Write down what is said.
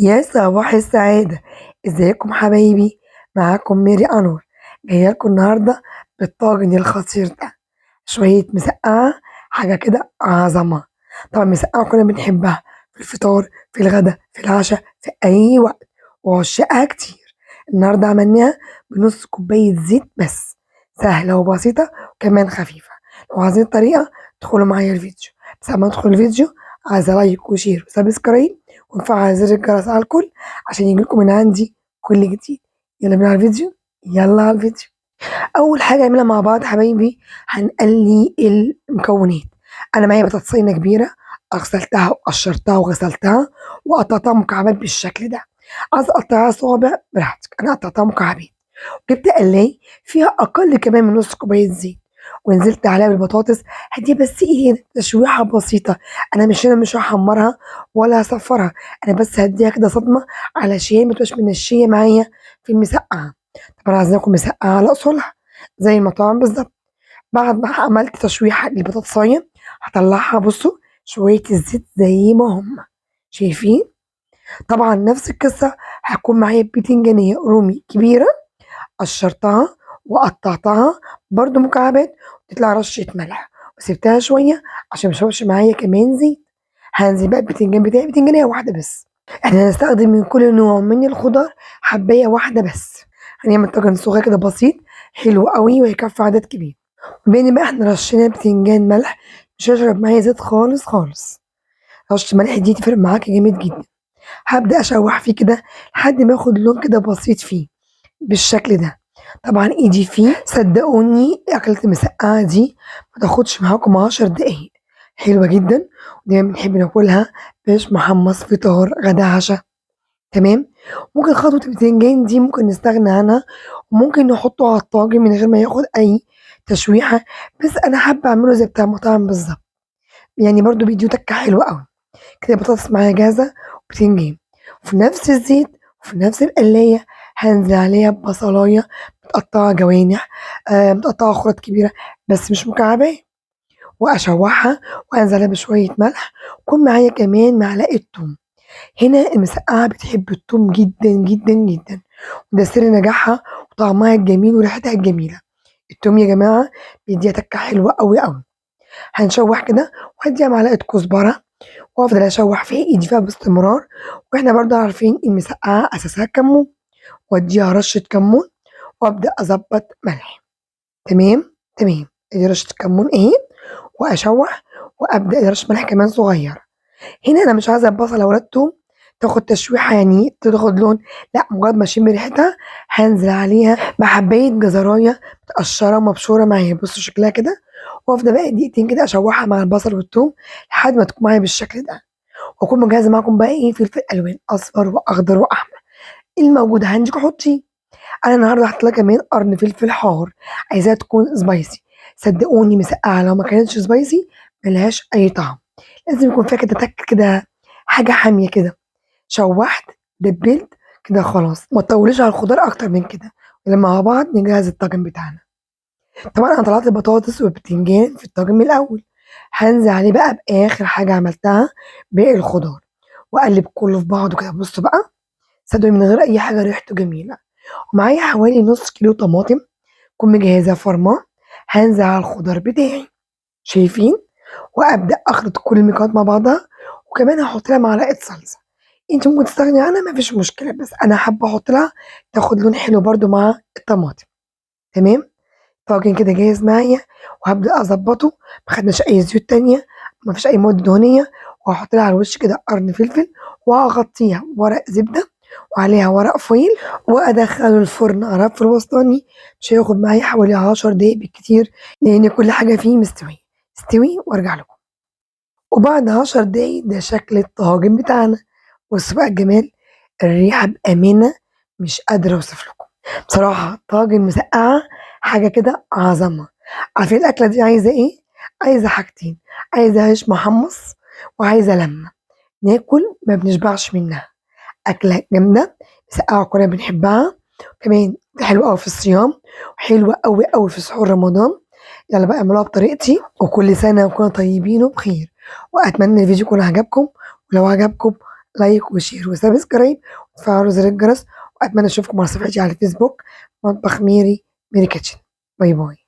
يا صباح السعادة، ازيكم حبايبي؟ معاكم ميري أنور، جاية لكم النهاردة بالطاجن الخطير ده. شوية مسقعة، حاجة كده عظمة. طبعا مسقعة كنا بنحبها في الفطار، في الغدا، في العشاء، في أي وقت، وعشاقها كتير. النهاردة عملناها بنص كوباية زيت بس، سهلة وبسيطة وكمان خفيفة. لو عايزين الطريقة ادخلوا معايا الفيديو. بس قبل ما ادخل الفيديو، عايزة لايك وشير وسبسكرايب وانفعل زر الجرس على الكل عشان يجيلكم من عندي كل جديد. يلا بينا على الفيديو، يلا على الفيديو. اول حاجه نعملها مع بعض حبايبي، هنقلي المكونات. انا معايا بطاطسينه كبيره، غسلتها وقشرتها وغسلتها وقطعتها مكعبات بالشكل ده. عايز اقطعها صوابع براحتك، انا قطعتها مكعبات. جبت قلاي فيها اقل كمان من نص كوبايه زيت، ونزلت عليها بالبطاطس. هدي بس ايه، تشويحه بسيطه. انا مش هحمرها ولا هصفرها، انا بس هديها كده صدمه علشان ما تبقاش منشيه معايا في المسقعه. طب انا عايزة اكل مسقعه على اصولها زي المطاعم بالظبط. بعد ما عملت تشويحه للبطاطسايه، هطلعها. بصوا، شويه الزيت زي ما هم شايفين. طبعا نفس القصه، هيكون معايا بتنجانيه رومي كبيره، قشرتها وقطعتها برضو مكعبات، وتطلع رشة ملح، وسبتها شوية عشان مشربش معايا كمان زيت. هنزل بقى البتنجان بتاعي بتنجانية واحدة بس. احنا هنستخدم من كل نوع من الخضار حباية واحدة بس. هنعمل طاجن صغير كده بسيط، حلو قوي وهيكفي عدد كبير. بما بقى احنا رشينا بتنجان ملح، مش هشرب معايا زيت خالص خالص. رشة الملح دي تفرق معاك جامد جدا. هبدأ أشوح فيه كده لحد ما ياخد لون كده بسيط فيه بالشكل ده. طبعا ايدي فيه، صدقوني اكلة المسقعة دي ما تاخدش معاكم 10 دقايق. حلوة جدا، ودايما بنحب ناكلها باش محمص فطار غدا عشاء. تمام. ممكن خطوة البتنجان دي ممكن نستغنى عنها، وممكن نحطه على الطاجن من غير ما ياخد اي تشويحة. بس انا حابة اعمله زي بتاع المطاعم بالظبط، يعني برضو بيديه تكة حلوة قوي. كده بطاطس معايا جاهزة وبتنجان، وفي نفس الزيت وفي نفس القلاية هنزل عليها ببصلاية متقطعة جوانح، متقطعة خرط كبيرة بس مش مكعبات، وأشوحها وأنزل عليها بشوية ملح. ويكون معايا كمان معلقة توم. هنا المسقعة بتحب التوم جدا جدا جدا، وده سر نجاحها وطعمها الجميل وريحتها الجميلة. التوم يا جماعة بيديها تكة حلوة قوي قوي. هنشوح كده، وهديها معلقة كزبرة، وافضل اشوح فيها ايدي فيها باستمرار. واحنا برضه عارفين المسقعه اساسها كمون، واديها رشه كمون، وابدا اظبط ملح. تمام تمام. ادي رشه كمون اهي، واشوح، وابدا ادي رشه ملح كمان صغيره. هنا انا مش عايزه البصله ولا الثوم تاخد تشويحه يعني تاخد لون، لا، مجرد ما اشم ريحتها هنزل عليها بحبايه جزرايه متقشره مبشوره معايا. بصوا شكلها كده، وافضل بقى دقيقتين كده اشوحها مع البصل والثوم لحد ما تكون معايا بالشكل ده. واكون مجهزه معاكم بقى ايه، فلفل الوان اصفر واخضر واحمر، الموجود عندك حطيه. انا النهارده هحط لها كمان قرن فلفل حار، عايزاها تكون سبايسي. صدقوني مسقعه لو ما كانتش سبايسي ملهاش اي طعم. لازم يكون فيها كده تك كده، حاجه حاميه كده. شوحت، دبلت كده، خلاص ما تطوليش على الخضار اكتر من كده. ولما مع بعض نجهز الطاجن بتاعنا. طبعا انا طلعت البطاطس والبتنجان في الطاجن من الاول، هنزل عليه بقى باخر حاجه عملتها، باقي الخضار، واقلب كله في بعضه كده. بصوا بقى، صدقوني من غير اي حاجه ريحته جميله. ومعايا حوالي نص كيلو طماطم، كنت مجهزه فرماه. هنزل على الخضار بتاعي، شايفين، وابدا اخلط كل المكونات مع بعضها. وكمان هحط لها معلقه صلصه. انت ممكن تستغني عنها، مفيش مشكله، بس انا حابه احط لها تاخد لون حلو برده مع الطماطم. تمام. طاجن كده جاهز معايا، وهبدا اظبطه. ما خدناش اي زيوت تانية، مفيش اي مواد دهنيه. وهحط لها على الوش كده قرن فلفل، وهغطيها ورق زبده وعليها ورق فويل، وادخله الفرن على رف الوسطاني. مش هياخد معايا حوالي 10 دقايق بالكتير، لان كل حاجه فيه مستويه. استوي وارجع لكم. وبعد 10 دقايق ده شكل الطاجن بتاعنا. بصوا بقى الجمال، الريحه بامانه مش قادره اوصف لكم. بصراحه طاجن مسقعه حاجه كده عظمه. عارفين الاكله دي عايزه ايه؟ عايزه حاجتين، عايزه عيش محمص، وعايزه لمه. ناكل ما بنشبعش منها. أكلة جامدة، مسقعة كلنا بنحبها. كمان حلوة أوي في الصيام، وحلوة أوي أوي في سحور رمضان. يلا بقى اعملوها بطريقتي، وكل سنة وكنا طيبين وبخير. وأتمنى الفيديو يكون عجبكم، ولو عجبكم لايك وشير وسبسكرايب وتفعلوا زر الجرس، وأتمنى أشوفكم على صفحتي على الفيسبوك مطبخ ميري كيتشن. باي باي.